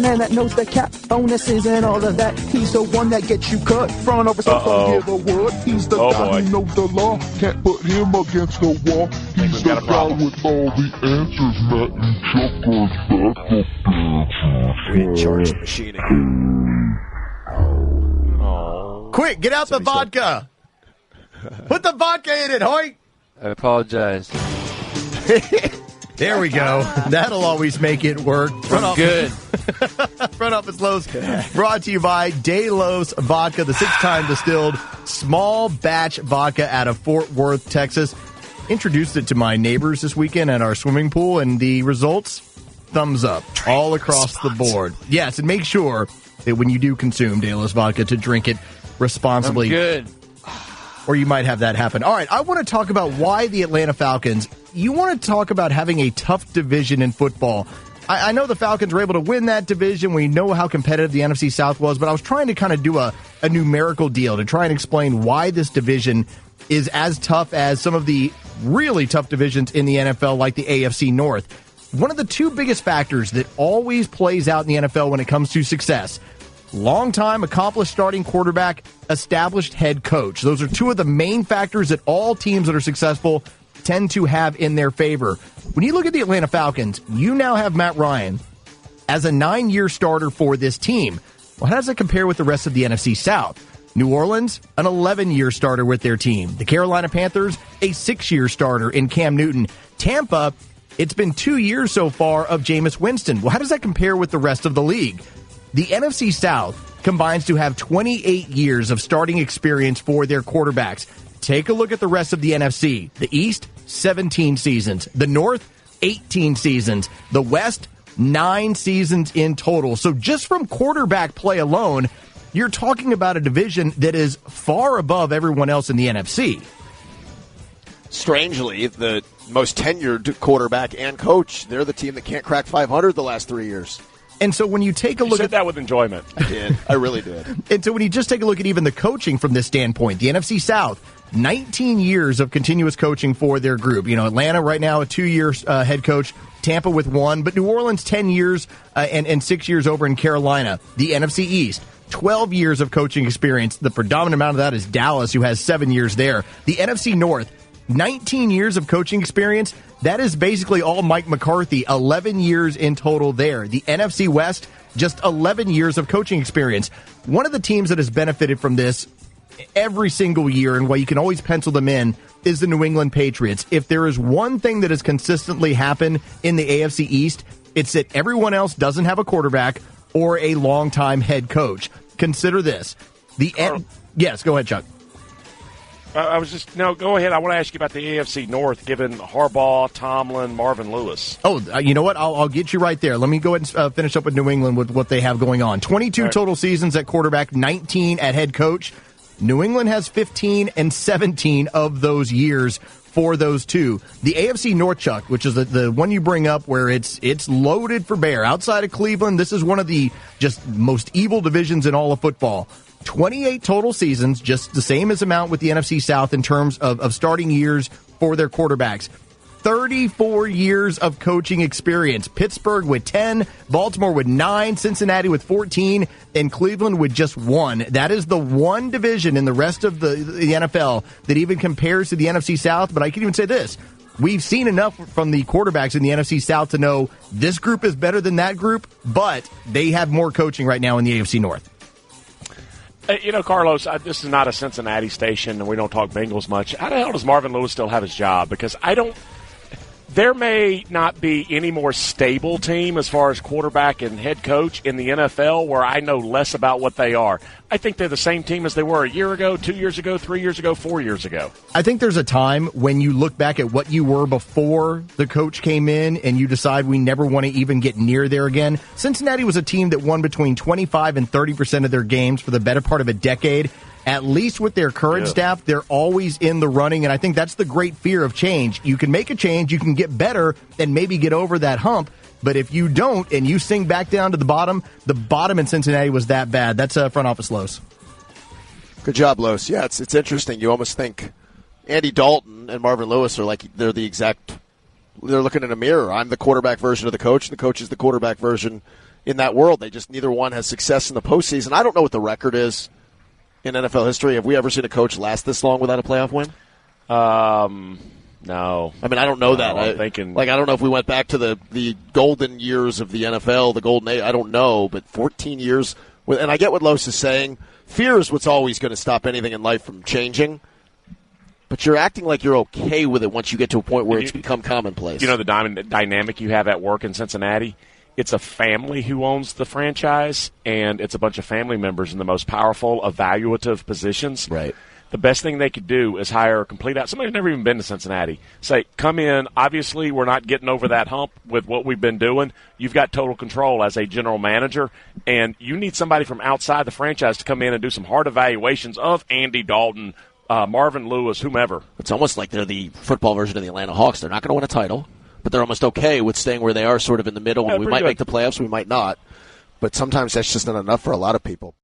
man that knows the cap, bonuses and all of that. He's the one that gets you cut. Front office, don't give a word. He's the guy who knows the law. Can't put him against the wall. He's the guy with all the answers. Matt and Chuck are back. We're in charge of machining. Quick, get out the vodka. Put the vodka in it, Hoyt. I apologize. There we go. That'll always make it work. Good. Front Office Los, brought to you by Delos Vodka, the 6-time distilled small batch vodka out of Fort Worth, Texas. Introduced it to my neighbors this weekend at our swimming pool, and the results, thumbs up all across the board. Yes, and make sure that when you do consume Delos Vodka to drink it responsibly. I'm good. Or you might have that happen. All right, I want to talk about why the Atlanta Falcons. You want to talk about having a tough division in football. I know the Falcons were able to win that division. We know how competitive the NFC South was, but I was trying to kind of do a numerical deal to try and explain why this division is as tough as some of the really tough divisions in the NFL, like the AFC North. One of the two biggest factors that always plays out in the NFL when it comes to success: long-time accomplished starting quarterback, established head coach. Those are two of the main factors that all teams that are successful tend to have in their favor. When you look at the Atlanta Falcons, you now have Matt Ryan as a 9-year starter for this team. Well, how does that compare with the rest of the NFC South? New Orleans, an 11-year starter with their team. The Carolina Panthers, a 6-year starter in Cam Newton. Tampa, it's been 2 years so far of Jameis Winston. Well, how does that compare with the rest of the league? The NFC South combines to have 28 years of starting experience for their quarterbacks. Take a look at the rest of the NFC. The East, 17 seasons. The North, 18 seasons. The West, 9 seasons in total. So just from quarterback play alone, you're talking about a division that is far above everyone else in the NFC. Strangely, the most tenured quarterback and coach, they're the team that can't crack 500 the last 3 years. And so when you take a look at that with enjoyment. I did. I really did. And so when you just take a look at even the coaching from this standpoint, the NFC South, 19 years of continuous coaching for their group. You know, Atlanta right now, a 2-year head coach, Tampa with 1, but New Orleans 10 years and 6 years over in Carolina. The NFC East, 12 years of coaching experience. The predominant amount of that is Dallas, who has 7 years there. The NFC North, 19 years of coaching experience. That is basically all Mike McCarthy, 11 years in total there. The NFC West, just 11 years of coaching experience. One of the teams that has benefited from this every single year, and why you can always pencil them in, is the New England Patriots. If there is one thing that has consistently happened in the AFC East, it's that everyone else doesn't have a quarterback or a longtime head coach. Consider this. Yes, go ahead, Chuck. Go ahead. I want to ask you about the AFC North, given Harbaugh, Tomlin, Marvin Lewis. Oh, you know what? I'll get you right there. Let me go ahead and finish up with New England with what they have going on. 22 total seasons at quarterback, 19 at head coach. New England has 15 and 17 of those years for those two. The AFC North, Chuck, which is the one you bring up where it's loaded for bear. Outside of Cleveland, this is one of the just most evil divisions in all of football. 28 total seasons, just the same as amount with the NFC South in terms of starting years for their quarterbacks. 34 years of coaching experience. Pittsburgh with 10, Baltimore with 9, Cincinnati with 14, and Cleveland with just 1. That is the one division in the rest of the NFL that even compares to the NFC South. But I can even say this. We've seen enough from the quarterbacks in the NFC South to know this group is better than that group, but they have more coaching right now in the AFC North. Carlos, this is not a Cincinnati station, and we don't talk Bengals much. How the hell does Marvin Lewis still have his job? Because there may not be any more stable team as far as quarterback and head coach in the NFL where I know less about what they are. I think they're the same team as they were a year ago, 2 years ago, 3 years ago, 4 years ago. I think there's a time when you look back at what you were before the coach came in and you decide we never want to even get near there again. Cincinnati was a team that won between 25 and 30% of their games for the better part of a decade. At least with their current staff, they're always in the running, and I think that's the great fear of change. You can make a change, you can get better, and maybe get over that hump, but if you don't and you sink back down to the bottom in Cincinnati was that bad. That's front office Los. Good job, Los. Yeah, it's interesting. You almost think Andy Dalton and Marvin Lewis are like they're looking in a mirror. I'm the quarterback version of the coach is the quarterback version in that world. They just neither one has success in the postseason. I don't know what the record is in NFL history. Have we ever seen a coach last this long without a playoff win? No. I mean, I don't know that. I'm thinking. I don't know if we went back to the golden years of the NFL, the golden age. I don't know, but 14 years. And I get what Los is saying. Fear is what's always going to stop anything in life from changing. But you're acting like you're okay with it once you get to a point where it's become commonplace. You know the dynamic you have at work in Cincinnati? It's a family who owns the franchise, and it's a bunch of family members in the most powerful, evaluative positions. Right. The best thing they could do is hire a complete out. Somebody who's never even been to Cincinnati. Say, come in. Obviously, we're not getting over that hump with what we've been doing. You've got total control as a general manager, and you need somebody from outside the franchise to come in and do some hard evaluations of Andy Dalton, Marvin Lewis, whomever. It's almost like they're the football version of the Atlanta Hawks. They're not going to win a title, but they're almost okay with staying where they are, sort of in the middle. Yeah, we might good. make the playoffs, we might not. But sometimes that's just not enough for a lot of people.